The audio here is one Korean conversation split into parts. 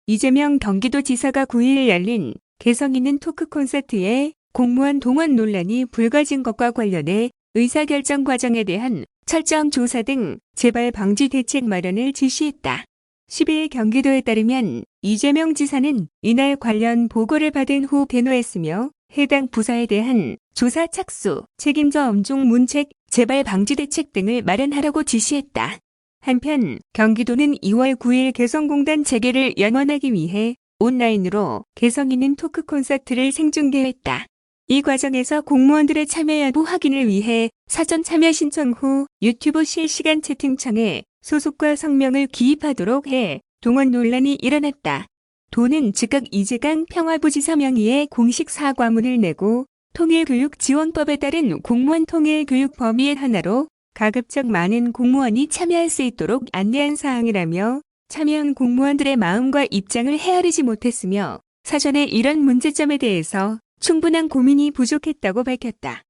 이재명 경기도지사가 9일 열린 개성 있는 토크 콘서트에 공무원 동원 논란이 불거진 것과 관련해 의사결정 과정에 대한 철저한 조사 등 재발 방지 대책 마련을 지시했다. 12일 경기도에 따르면 이재명 지사는 이날 관련 보고를 받은 후 대노했으며 해당 부서에 대한 조사 착수, 책임자 엄중 문책, 재발 방지 대책 등을 마련하라고 지시했다. 한편 경기도는 2월 9일 개성공단 재개를 연원하기 위해 온라인으로 개성 있는 토크 콘서트를 생중계했다. 이 과정에서 공무원들의 참여 여부 확인을 위해 사전 참여 신청 후 유튜브 실시간 채팅창에 소속과 성명을 기입하도록 해 동원 논란이 일어났다. 도는 즉각 이재강 평화부지사 명의의 공식 사과문을 내고 통일교육지원법에 따른 공무원 통일교육 범위의 하나로 가급적 많은 공무원이 참여할 수 있도록 안내한 사항이라며 참여한 공무원들의 마음과 입장을 헤아리지 못했으며 사전에 이런 문제점에 대해서 충분한 고민이 부족했다고 밝혔다.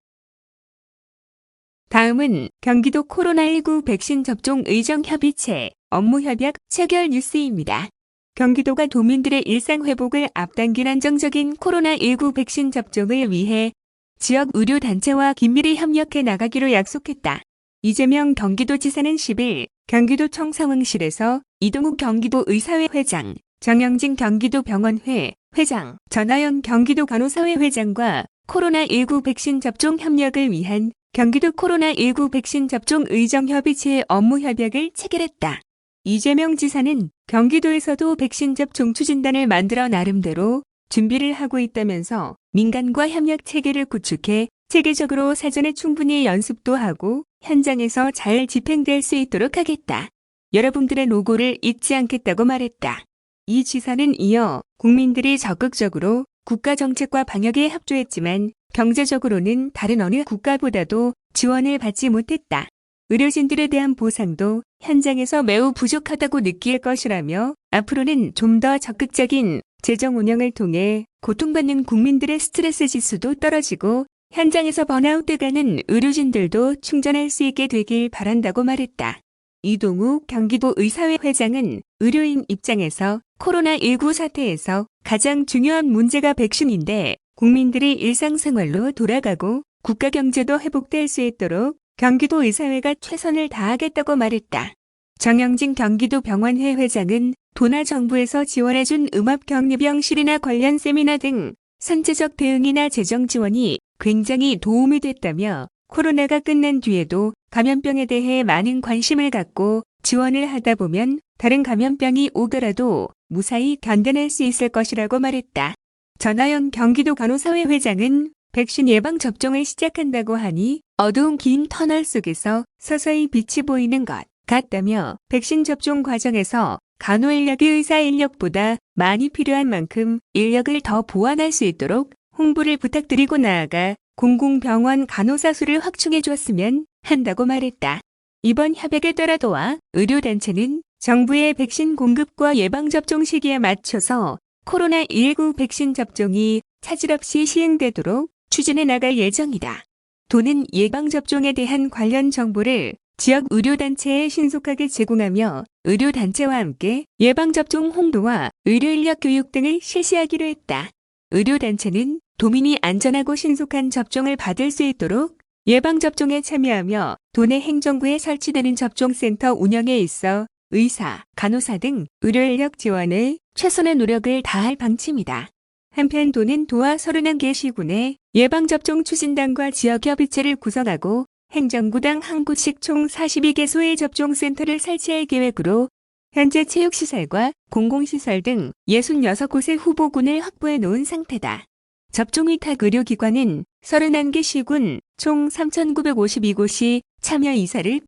다음은 경기도 코로나19 백신 접종 의정협의체 업무협약 체결 뉴스입니다. 경기도가 도민들의 일상 회복을 앞당긴 안정적인 코로나19 백신 접종을 위해 지역 의료단체와 긴밀히 협력해 나가기로 약속했다. 이재명 경기도지사는 10일 경기도청 상황실에서 이동욱 경기도의사회 회장, 정영진 경기도병원회 회장, 전하영 경기도 간호사회 회장과 코로나19 백신 접종 협력을 위한 경기도 코로나19 백신 접종 의정협의체 업무협약을 체결했다. 이재명 지사는 경기도에서도 백신 접종 추진단을 만들어 나름대로 준비를 하고 있다면서 민간과 협력 체계를 구축해 체계적으로 사전에 충분히 연습도 하고 현장에서 잘 집행될 수 있도록 하겠다. 여러분들의 노고를 잊지 않겠다고 말했다. 이 지사는 이어 국민들이 적극적으로 국가 정책과 방역에 협조했지만 경제적으로는 다른 어느 국가보다도 지원을 받지 못했다. 의료진들에 대한 보상도 현장에서 매우 부족하다고 느낄 것이라며 앞으로는 좀 더 적극적인 재정 운영을 통해 고통받는 국민들의 스트레스 지수도 떨어지고 현장에서 번아웃돼가는 의료진들도 충전할 수 있게 되길 바란다고 말했다. 이동욱 경기도 의사회 회장은 의료인 입장에서 코로나19 사태에서 가장 중요한 문제가 백신인데 국민들이 일상생활로 돌아가고 국가 경제도 회복될 수 있도록 경기도 의사회가 최선을 다하겠다고 말했다. 정영진 경기도 병원회 회장은 도나 정부에서 지원해준 음압격리병실이나 관련 세미나 등 선제적 대응이나 재정 지원이 굉장히 도움이 됐다며 코로나가 끝난 뒤에도 감염병에 대해 많은 관심을 갖고 지원을 하다 보면 다른 감염병이 오더라도 무사히 견뎌낼 수 있을 것이라고 말했다. 전하영 경기도 간호사회 회장은 백신 예방 접종을 시작한다고 하니 어두운 긴 터널 속에서 서서히 빛이 보이는 것 같다며 백신 접종 과정에서 간호 인력이 의사 인력보다 많이 필요한 만큼 인력을 더 보완할 수 있도록 홍보를 부탁드리고 나아가 공공병원 간호사 수를 확충해 줬으면 한다고 말했다. 이번 협약에 따라 도와 의료단체는 정부의 백신 공급과 예방접종 시기에 맞춰서 코로나19 백신 접종이 차질 없이 시행되도록 추진해 나갈 예정이다. 도는 예방접종에 대한 관련 정보를 지역 의료단체에 신속하게 제공하며 의료단체와 함께 예방접종 홍보와 의료인력 교육 등을 실시하기로 했다. 의료단체는 도민이 안전하고 신속한 접종을 받을 수 있도록 예방접종에 참여하며 도내 행정구에 설치되는 접종센터 운영에 있어 의사, 간호사 등 의료인력 지원에 최선의 노력을 다할 방침이다. 한편 도는 도와 31개 시군의 예방접종 추진단과 지역협의체를 구성하고 행정구당 한 곳씩 총 42개소의 접종센터를 설치할 계획으로 현재 체육시설과 공공시설 등 66곳의 후보군을 확보해 놓은 상태다. 접종위탁 의료기관은 31개 시군 총 3,952곳이 참여 이사를.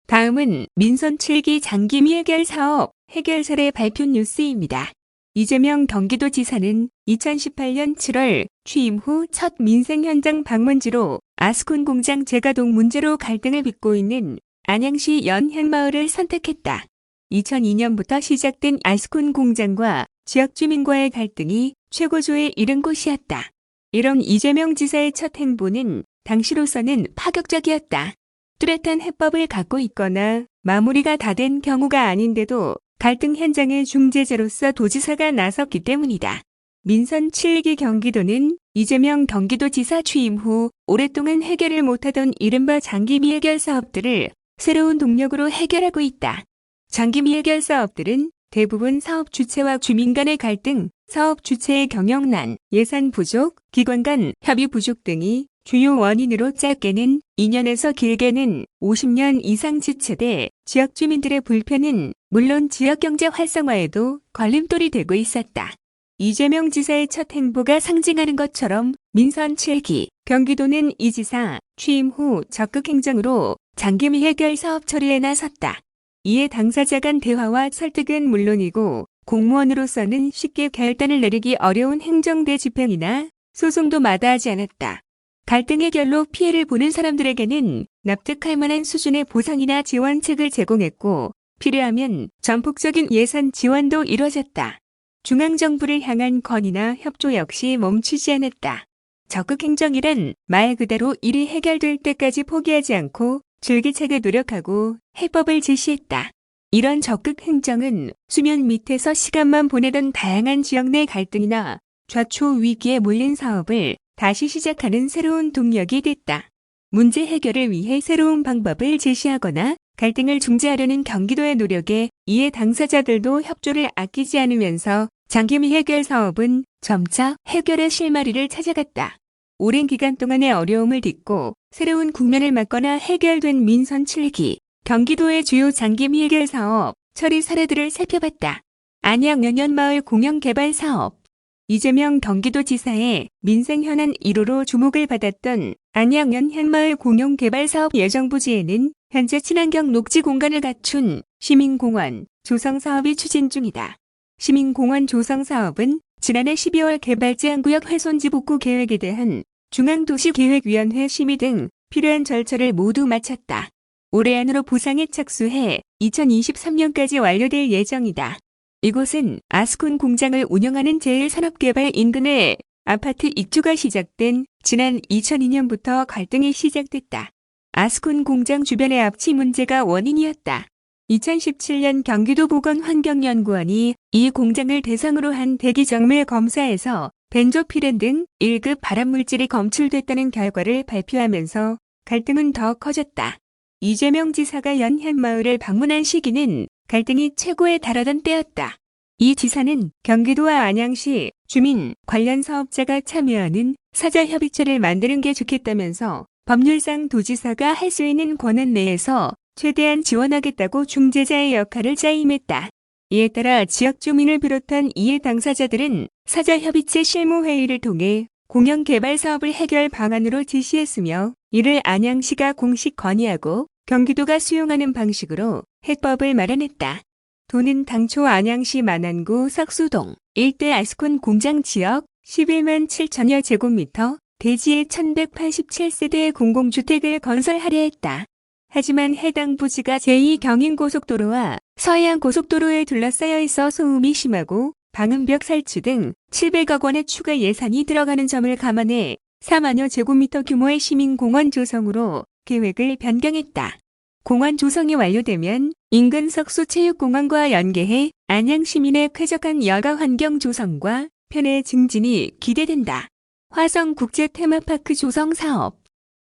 다음은 민선 7기 장기미 해결 사업 해결 사례 발표 뉴스입니다. 이재명 경기도지사는 2018년 7월 취임 후 첫 민생 현장 방문지로 아스콘 공장 재가동 문제로 갈등을 빚고 있는 안양시 연향마을을 선택했다. 2002년부터 시작된 아스콘 공장과 지역 주민과의 갈등이 최고조에 이른 곳이었다. 이런 이재명 지사의 첫 행보는 당시로서는 파격적이었다. 뚜렷한 해법을 갖고 있거나 마무리가 다 된 경우가 아닌데도 갈등 현장의 중재자로서 도지사가 나섰기 때문이다. 민선 7기 경기도는 이재명 경기도지사 취임 후 오랫동안 해결을 못하던 이른바 장기 미해결 사업들을 새로운 동력으로 해결하고 있다. 장기 미해결 사업들은 대부분 사업 주체와 주민 간의 갈등, 사업 주체의 경영난, 예산 부족, 기관 간 협의 부족 등이 주요 원인으로 짧게는 2년에서 길게는 50년 이상 지체돼 지역 주민들의 불편은 물론 지역 경제 활성화에도 걸림돌이 되고 있었다. 이재명 지사의 첫 행보가 상징하는 것처럼 민선 7기 경기도는 이 지사 취임 후 적극 행정으로 장기 미해결 사업 처리에 나섰다. 이에 당사자 간 대화와 설득은 물론이고 공무원으로서는 쉽게 결단을 내리기 어려운 행정대 집행이나 소송도 마다하지 않았다. 갈등 해결로 피해를 보는 사람들에게는 납득할 만한 수준의 보상이나 지원책을 제공했고 필요하면 전폭적인 예산 지원도 이뤄졌다. 중앙정부를 향한 건의나 협조 역시 멈추지 않았다. 적극 행정이란 말 그대로 일이 해결될 때까지 포기하지 않고 줄기차게 노력하고 해법을 제시했다. 이런 적극 행정은 수면 밑에서 시간만 보내던 다양한 지역 내 갈등이나 좌초 위기에 몰린 사업을 다시 시작하는 새로운 동력이 됐다. 문제 해결을 위해 새로운 방법을 제시하거나 갈등을 중재하려는 경기도의 노력에 이에 당사자들도 협조를 아끼지 않으면서 장기 미해결 사업은 점차 해결의 실마리를 찾아갔다. 오랜 기간 동안의 어려움을 딛고 새로운 국면을 맞거나 해결된 민선 7기 경기도의 주요 장기 미해결 사업 처리 사례들을 살펴봤다. 안양연현마을 공영개발 사업. 이재명 경기도지사의 민생 현안 1호로 주목을 받았던 안양연현마을 공영개발 사업 예정부지에는 현재 친환경 녹지 공간을 갖춘 시민공원 조성 사업이 추진 중이다. 시민공원 조성 사업은 지난해 12월 개발제한구역 훼손지 복구 계획에 대한 중앙도시계획위원회 심의 등 필요한 절차를 모두 마쳤다. 올해 안으로 보상에 착수해 2023년까지 완료될 예정이다. 이곳은 아스콘 공장을 운영하는 제1산업개발 인근에 아파트 입주가 시작된 지난 2002년부터 갈등이 시작됐다. 아스콘 공장 주변의 압치 문제가 원인이었다. 2017년 경기도 보건환경연구원이 이 공장을 대상으로 한 대기정밀 검사에서 벤조피렌 등 1급 발암물질이 검출됐다는 결과를 발표하면서 갈등은 더 커졌다. 이재명 지사가 연현마을을 방문한 시기는 갈등이 최고에 달하던 때였다. 이 지사는 경기도와 안양시 주민 관련 사업자가 참여하는 사자협의체를 만드는 게 좋겠다면서 법률상 도지사가 할 수 있는 권한 내에서 최대한 지원하겠다고 중재자의 역할을 자임했다. 이에 따라 지역 주민을 비롯한 이해 당사자들은 사자협의체 실무회의를 통해 공영개발 사업을 해결 방안으로 제시했으며 이를 안양시가 공식 건의하고 경기도가 수용하는 방식으로 해법을 마련했다. 도는 당초 안양시 만안구 석수동 일대 아스콘 공장 지역 11만 7천여 제곱미터 대지에 1187세대의 공공주택을 건설하려 했다. 하지만 해당 부지가 제2경인고속도로와 서해안고속도로에 둘러싸여 있어 소음이 심하고 방음벽 설치 등 700억 원의 추가 예산이 들어가는 점을 감안해 4만여 제곱미터 규모의 시민공원 조성으로 계획을 변경했다. 공원 조성이 완료되면 인근 석수체육공원과 연계해 안양 시민의 쾌적한 여가 환경 조성과 편의 증진이 기대된다. 화성국제테마파크 조성 사업.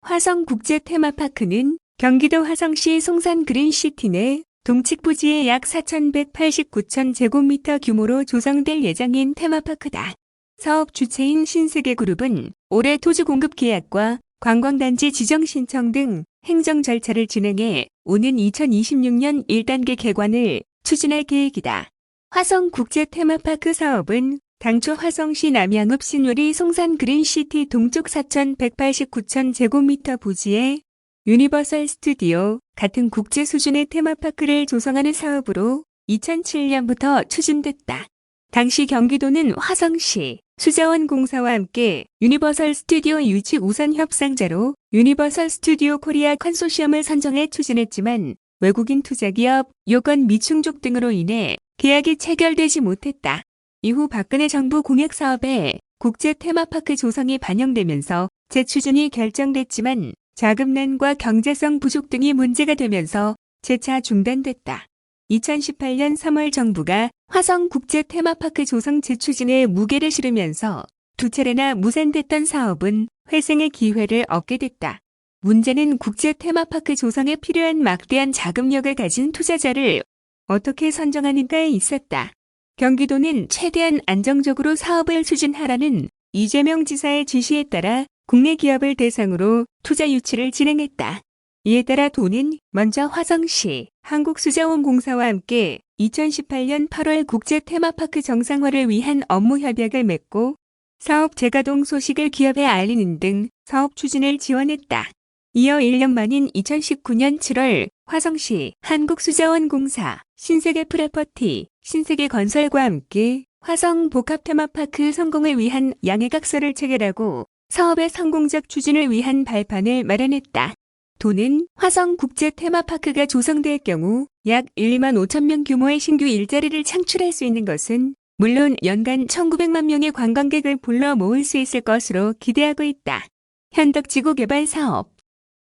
화성국제테마파크는 경기도 화성시 송산 그린시티 내 동측 부지에 약 4,189천 제곱미터 규모로 조성될 예정인 테마파크다. 사업 주체인 신세계그룹은 올해 토지 공급 계약과 관광단지 지정 신청 등 행정 절차를 진행해 오는 2026년 1단계 개관을 추진할 계획이다. 화성국제 테마파크 사업은 당초 화성시 남양읍 신요리 송산 그린시티 동쪽 4,189천 제곱미터 부지에 유니버설 스튜디오 같은 국제 수준의 테마파크를 조성하는 사업으로 2007년부터 추진됐다. 당시 경기도는 화성시 수자원공사와 함께 유니버설 스튜디오 유치 우선 협상자로 유니버설 스튜디오 코리아 컨소시엄을 선정해 추진했지만 외국인 투자기업 요건 미충족 등으로 인해 계약이 체결되지 못했다. 이후 박근혜 정부 공약사업에 국제 테마파크 조성이 반영되면서 재추진이 결정됐지만 자금난과 경제성 부족 등이 문제가 되면서 재차 중단됐다. 2018년 3월 정부가 화성국제 테마파크 조성 재추진에 무게를 실으면서 두 차례나 무산됐던 사업은 회생의 기회를 얻게 됐다. 문제는 국제 테마파크 조성에 필요한 막대한 자금력을 가진 투자자를 어떻게 선정하는가에 있었다. 경기도는 최대한 안정적으로 사업을 추진하라는 이재명 지사의 지시에 따라 국내 기업을 대상으로 투자 유치를 진행했다. 이에 따라 도는 먼저 화성시 한국수자원공사와 함께 2018년 8월 국제 테마파크 정상화를 위한 업무 협약을 맺고 사업 재가동 소식을 기업에 알리는 등 사업 추진을 지원했다. 이어 1년 만인 2019년 7월 화성시 한국수자원공사, 신세계프라퍼티, 신세계건설과 함께 화성 복합테마파크 성공을 위한 양해각서를 체결하고 사업의 성공적 추진을 위한 발판을 마련했다. 도는 화성 국제 테마파크가 조성될 경우 약 1만 5천 명 규모의 신규 일자리를 창출할 수 있는 것은 물론 연간 1,900만 명의 관광객을 불러 모을 수 있을 것으로 기대하고 있다. 현덕지구 개발 사업.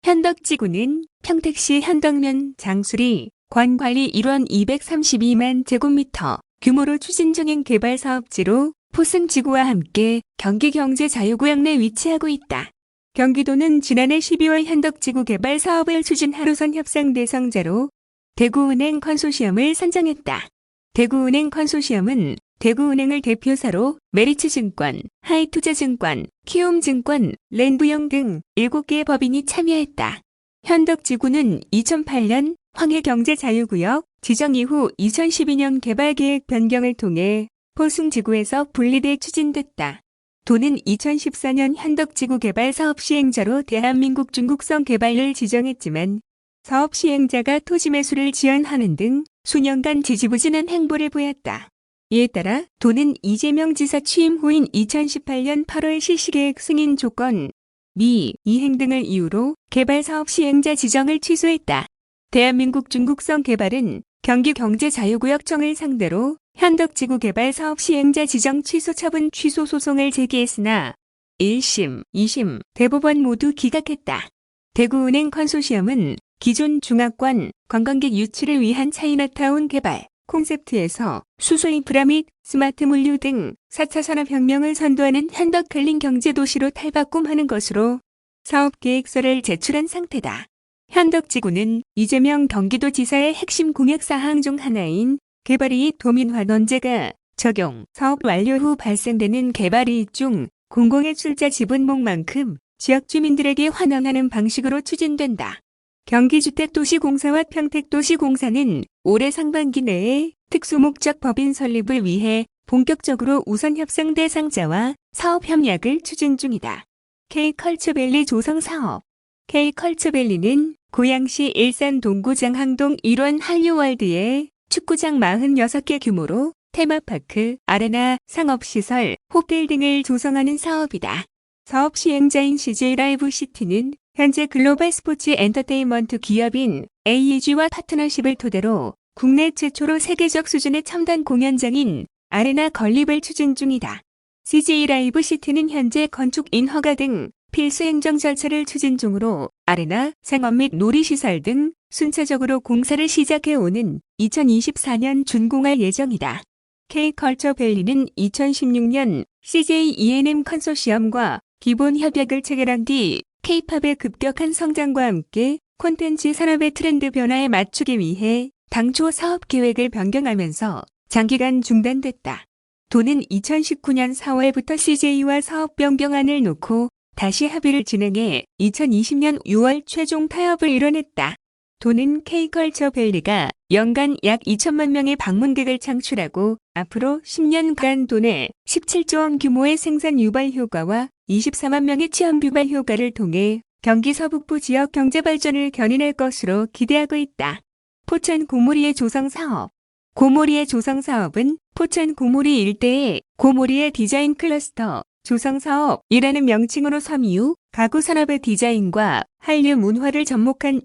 현덕지구는 평택시 현덕면 장수리 관관리 일원 232만 제곱미터 규모로 추진 중인 개발 사업지로 포승지구와 함께 경기경제자유구역 내 위치하고 있다. 경기도는 지난해 12월 현덕지구 개발 사업을 추진하러 선 협상 대상자로 대구은행 컨소시엄을 선정했다. 대구은행 컨소시엄은 대구은행을 대표사로 메리츠증권, 하이투자증권, 키움증권, 랜부영 등 7개의 법인이 참여했다. 현덕지구는 2008년 황해경제자유구역 지정 이후 2012년 개발계획 변경을 통해 포승지구에서 분리돼 추진됐다. 도는 2014년 현덕지구 개발 사업 시행자로 대한민국 중국성 개발을 지정했지만 사업 시행자가 토지 매수를 지연하는 등 수년간 지지부진한 행보를 보였다. 이에 따라 도는 이재명 지사 취임 후인 2018년 8월 실시계획 승인 조건 미, 이행 등을 이유로 개발 사업 시행자 지정을 취소했다. 대한민국 중국성 개발은 경기경제자유구역청을 상대로 현덕지구 개발 사업 시행자 지정 취소 처분 취소 소송을 제기했으나 1심, 2심 대법원 모두 기각했다. 대구은행 컨소시엄은 기존 중화권 관광객 유치를 위한 차이나타운 개발 콘셉트에서 수소 인프라 및 스마트 물류 등 4차 산업혁명을 선도하는 현덕클린 경제도시로 탈바꿈하는 것으로 사업계획서를 제출한 상태다. 현덕지구는 이재명 경기도지사의 핵심 공약사항 중 하나인 개발이익 도민화 논제가 적용, 사업 완료 후 발생되는 개발이익 중 공공의 출자 지분목만큼 지역 주민들에게 환원하는 방식으로 추진된다. 경기주택도시공사와 평택도시공사는 올해 상반기 내에 특수목적 법인 설립을 위해 본격적으로 우선 협상 대상자와 사업 협약을 추진 중이다. K컬처밸리 조성사업. K컬처밸리는 고양시 일산 동구장 항동 1원 한류월드에 축구장 46개 규모로 테마파크, 아레나, 상업시설, 호텔 등을 조성하는 사업이다. 사업 시행자인 CJ라이브시티는 현재 글로벌 스포츠 엔터테인먼트 기업인 AEG와 파트너십을 토대로 국내 최초로 세계적 수준의 첨단 공연장인 아레나 건립을 추진 중이다. CJ라이브시티는 현재 건축인 허가 등 필수 행정 절차를 추진 중으로 아레나, 상업 및 놀이시설 등 순차적으로 공사를 시작해오는 2024년 준공할 예정이다. K컬처밸리는 2016년 CJ E&M 컨소시엄과 기본 협약을 체결한 뒤 K-팝의 급격한 성장과 함께 콘텐츠 산업의 트렌드 변화에 맞추기 위해 당초 사업 계획을 변경하면서 장기간 중단됐다. 도는 2019년 4월부터 CJ와 사업 변경안을 놓고 다시 합의를 진행해 2020년 6월 최종 타협을 이뤄냈다. 도는 K컬처밸리가 연간 약 2천만 명의 방문객을 창출하고 앞으로 10년간 도내 17조 원 규모의 생산 유발 효과와 24만 명의 취업 유발 효과를 통해 경기 서북부 지역 경제 발전을 견인할 것으로 기대하고 있다. 포천 고모리의 조성 사업. 고모리의 조성 사업은 포천 고모리 일대의 고모리의 디자인 클러스터 조성 사업이라는 명칭으로 섬유, 가구 산업의 디자인과 한류 문화를 접목한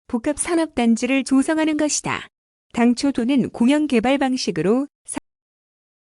복합 산업단지를 조성하는 것이다. 당초 도는 공영 개발 방식으로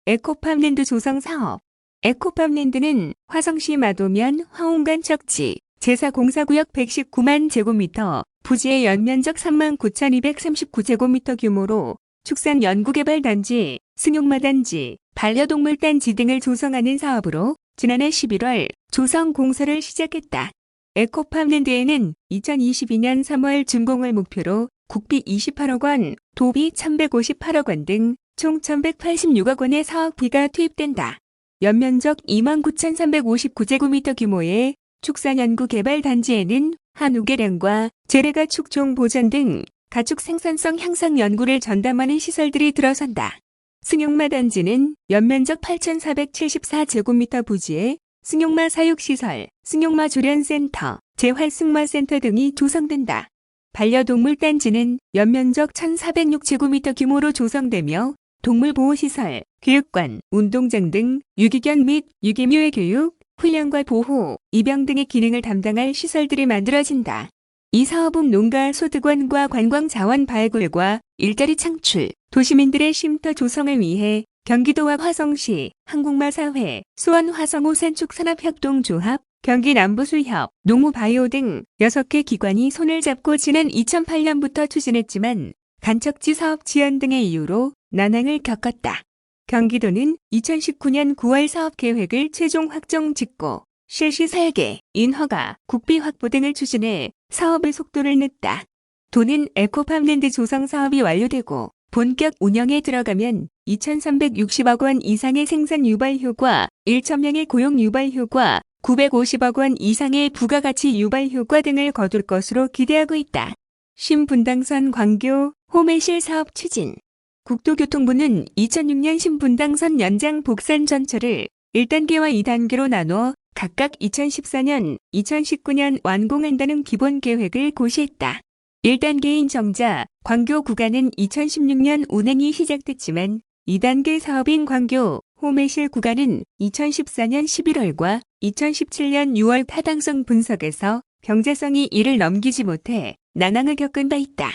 에코팜랜드 조성 사업. 에코팜랜드는 화성시 마도면 화홍관 척지 제4공사구역 119만 제곱미터, 부지의 연면적 39,239제곱미터 규모로 축산연구개발단지, 승용마단지, 반려동물단지 등을 조성하는 사업으로 지난해 11월 조성 공사를 시작했다. 에코팜랜드에는 2022년 3월 준공을 목표로 국비 28억 원, 도비 1,158억 원 등 총 1,186억 원의 사업비가 투입된다. 연면적 29,359제곱미터 규모의 축산연구개발단지에는 한우계량과 재래가 축종 보전 등 가축 생산성 향상 연구를 전담하는 시설들이 들어선다. 승용마단지는 연면적 8,474제곱미터 부지에 승용마 사육시설, 승용마 조련센터, 재활승마센터 등이 조성된다. 반려동물단지는 연면적 1,406제곱미터 규모로 조성되며 동물보호시설, 교육관, 운동장 등 유기견 및 유기묘의 교육, 훈련과 보호, 입양 등의 기능을 담당할 시설들이 만들어진다. 이 사업은 농가 소득원과 관광자원 발굴과 일자리 창출, 도시민들의 쉼터 조성을 위해 경기도와 화성시, 한국마사회, 수원화성호산축산업협동조합, 경기남부수협, 농우바이오 등 6개 기관이 손을 잡고 지난 2008년부터 추진했지만 간척지 사업 지연 등의 이유로 난항을 겪었다. 경기도는 2019년 9월 사업계획을 최종 확정 짓고 실시 설계, 인허가, 국비 확보 등을 추진해 사업의 속도를 냈다. 도는 에코팜랜드 조성 사업이 완료되고 본격 운영에 들어가면 2,360억 원 이상의 생산 유발 효과, 1,000명의 고용 유발 효과, 950억 원 이상의 부가가치 유발 효과 등을 거둘 것으로 기대하고 있다. 신분당선 광교, 호매실 사업 추진. 국토교통부는 2006년 신분당선 연장 복산 전철을 1단계와 2단계로 나눠 각각 2014년, 2019년 완공한다는 기본 계획을 고시했다. 1단계인 정자, 광교 구간은 2016년 운행이 시작됐지만 2단계 사업인 광교, 호매실 구간은 2014년 11월과 2017년 6월 타당성 분석에서 경제성이 이를 넘기지 못해 난항을 겪은 바 있다.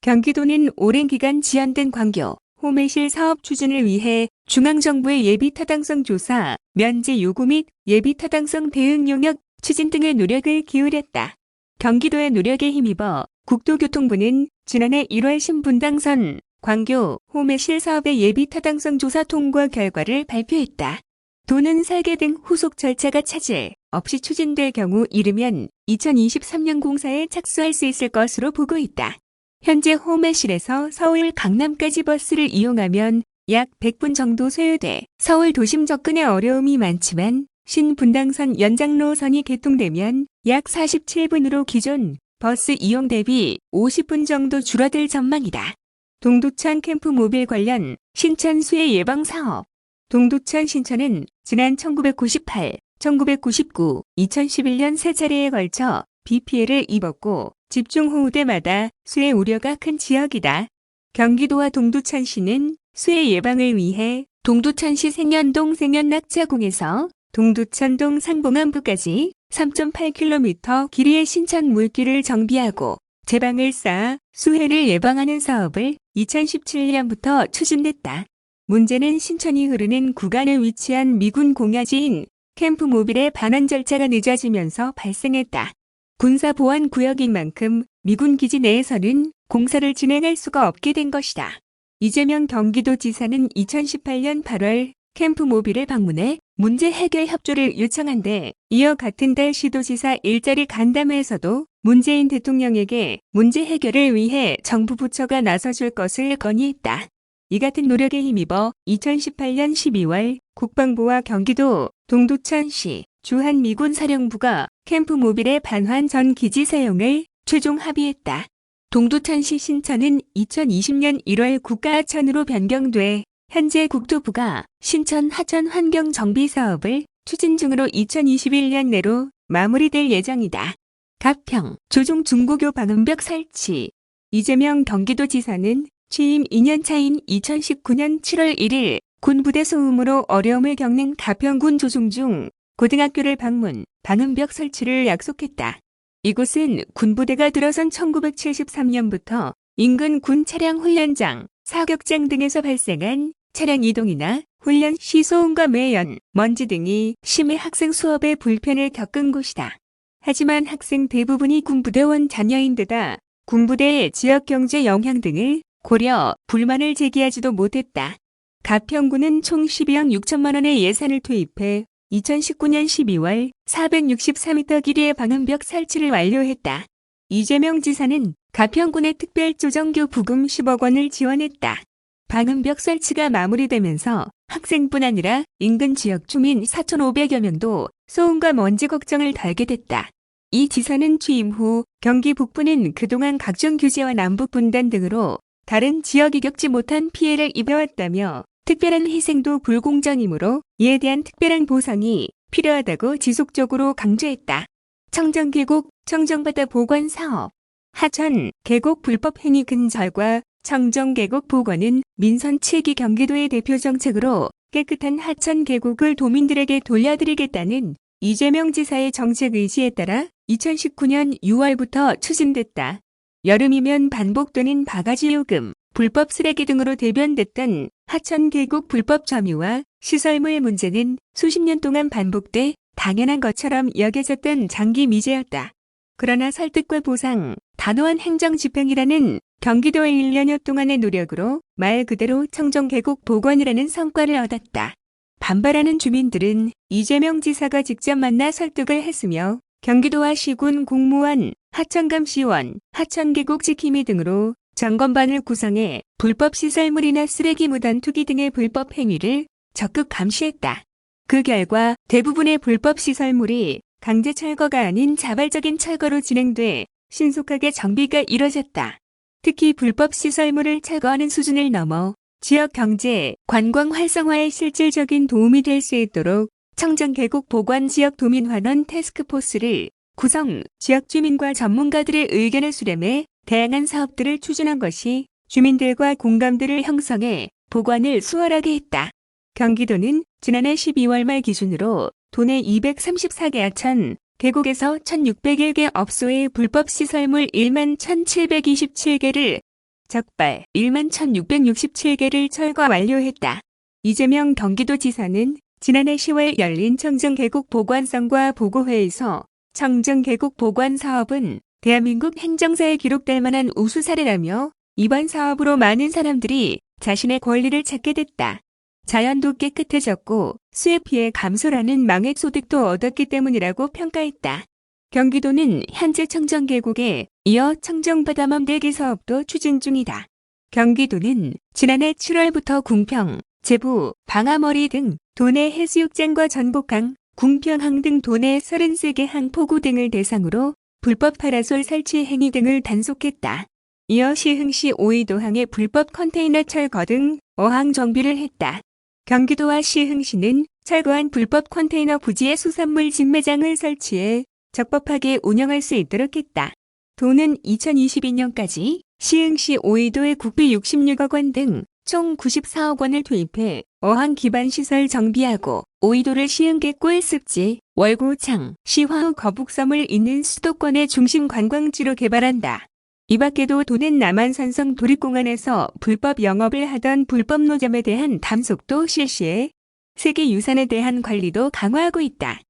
경기도는 오랜 기간 지연된 광교, 호매실 사업 추진을 위해 중앙정부의 예비타당성 조사, 면제 요구 및 예비타당성 대응 용역 추진 등의 노력을 기울였다. 경기도의 노력에 힘입어 국토교통부는 지난해 1월 신분당선, 광교, 호매실 사업의 예비타당성 조사 통과 결과를 발표했다. 도는 설계 등 후속 절차가 차질 없이 추진될 경우 이르면 2023년 공사에 착수할 수 있을 것으로 보고 있다. 현재 호매실에서 서울 강남까지 버스를 이용하면 약 100분 정도 소요돼 서울 도심 접근에 어려움이 많지만 신분당선 연장 노선이 개통되면 약 47분으로 기존 버스 이용 대비 50분 정도 줄어들 전망이다. 동두천 캠프모빌 관련 신천 수해 예방 사업. 동두천 신천은 지난 1998, 1999, 2011년 세 차례에 걸쳐 비 피해를 입었고 집중호우때마다 수해 우려가 큰 지역이다. 경기도와 동두천시는 수해 예방을 위해 동두천시 생연동 생연낙차공에서 동두천동 상봉안부까지 3.8km 길이의 신천 물길을 정비하고 제방을 쌓아 수해를 예방하는 사업을 2017년부터 추진했다. 문제는 신천이 흐르는 구간에 위치한 미군 공야지인 캠프모빌의 반환 절차가 늦어지면서 발생했다. 군사보안구역인 만큼 미군 기지 내에서는 공사를 진행할 수가 없게 된 것이다. 이재명 경기도지사는 2018년 8월 캠프모빌을 방문해 문제 해결 협조를 요청한 데 이어 같은 달 시도지사 일자리 간담회에서도 문재인 대통령에게 문제 해결을 위해 정부 부처가 나서줄 것을 건의했다. 이 같은 노력에 힘입어 2018년 12월 국방부와 경기도 동두천시 주한미군 사령부가 캠프모빌의 반환 전 기지 사용을 최종 합의했다. 동두천시 신천은 2020년 1월 국가하천으로 변경돼 현재 국토부가 신천 하천 환경 정비 사업을 추진 중으로 2021년 내로 마무리될 예정이다. 가평 조종 중고교 방음벽 설치. 이재명 경기도지사는 취임 2년 차인 2019년 7월 1일 군부대 소음으로 어려움을 겪는 가평군 조종 중 고등학교를 방문, 방음벽 설치를 약속했다. 이곳은 군부대가 들어선 1973년부터 인근 군 차량 훈련장, 사격장 등에서 발생한 차량 이동이나 훈련 시 소음과 매연, 먼지 등이 심해 학생 수업에 불편을 겪은 곳이다. 하지만 학생 대부분이 군부대원 자녀인 데다 군부대의 지역경제 영향 등을 고려 불만을 제기하지도 못했다. 가평구는 총 12억 6천만 원의 예산을 투입해 2019년 12월 464m 길이의 방음벽 설치를 완료했다. 이재명 지사는 가평군의 특별조정교 부금 10억 원을 지원했다. 방음벽 설치가 마무리되면서 학생뿐 아니라 인근 지역 주민 4,500여 명도 소음과 먼지 걱정을 덜게 됐다. 이 지사는 취임 후 경기 북부는 그동안 각종 규제와 남북 분단 등으로 다른 지역이 겪지 못한 피해를 입어왔다며 특별한 희생도 불공정이므로 이에 대한 특별한 보상이 필요하다고 지속적으로 강조했다. 청정계곡 청정바다 보관 사업. 하천 계곡 불법 행위 근절과 청정계곡 복원은 민선 7기 경기도의 대표 정책으로 깨끗한 하천 계곡을 도민들에게 돌려드리겠다는 이재명 지사의 정책 의지에 따라 2019년 6월부터 추진됐다. 여름이면 반복되는 바가지 요금, 불법 쓰레기 등으로 대변됐던 하천 계곡 불법 점유와 시설물 문제는 수십 년 동안 반복돼 당연한 것처럼 여겨졌던 장기 미제였다. 그러나 설득과 보상, 단호한 행정 집행이라는 경기도의 1년여 동안의 노력으로 말 그대로 청정계곡 복원이라는 성과를 얻었다. 반발하는 주민들은 이재명 지사가 직접 만나 설득을 했으며 경기도와 시군 공무원, 하천감시원, 하천계곡 지킴이 등으로 점검반을 구성해 불법 시설물이나 쓰레기 무단 투기 등의 불법 행위를 적극 감시했다. 그 결과 대부분의 불법 시설물이 강제 철거가 아닌 자발적인 철거로 진행돼 신속하게 정비가 이뤄졌다. 특히 불법 시설물을 철거하는 수준을 넘어 지역 경제, 관광 활성화에 실질적인 도움이 될 수 있도록 청정계곡 보관 지역 도민환원 태스크포스를 구성, 지역 주민과 전문가들의 의견을 수렴해 다양한 사업들을 추진한 것이 주민들과 공감대를 형성해 보관을 수월하게 했다. 경기도는 지난해 12월 말 기준으로 도내 234개 하천, 계곡에서 1,601개 업소의 불법 시설물 1만 1,727개를 적발 1만 1,667개를 철거 완료했다. 이재명 경기도지사는 지난해 10월 열린 청정계곡 보관성과 보고회에서 청정계곡 보관 사업은 대한민국 행정사에 기록될 만한 우수 사례라며 이번 사업으로 많은 사람들이 자신의 권리를 찾게 됐다. 자연도 깨끗해졌고 수해 피해 감소라는 망액 소득도 얻었기 때문이라고 평가했다. 경기도는 현재 청정계곡에 이어 청정바다맘 대기 사업도 추진 중이다. 경기도는 지난해 7월부터 궁평, 제부, 방아머리 등 도내 해수욕장과 전복항, 궁평항 등 도내 33개 항포구 등을 대상으로 불법 파라솔 설치 행위 등을 단속했다. 이어 시흥시 오이도항의 불법 컨테이너 철거 등 어항 정비를 했다. 경기도와 시흥시는 철거한 불법 컨테이너 부지에 수산물 진매장을 설치해 적법하게 운영할 수 있도록 했다. 도는 2022년까지 시흥시 오이도에 국비 66억 원 등 총 94억 원을 투입해 어항 기반 시설 정비하고 오이도를 시흥계 꿀습지, 월고창, 시화우 거북섬을 잇는 수도권의 중심 관광지로 개발한다. 이 밖에도 도는 남한산성 도립공원에서 불법 영업을 하던 불법 노점에 대한 단속도 실시해 세계유산에 대한 관리도 강화하고 있다.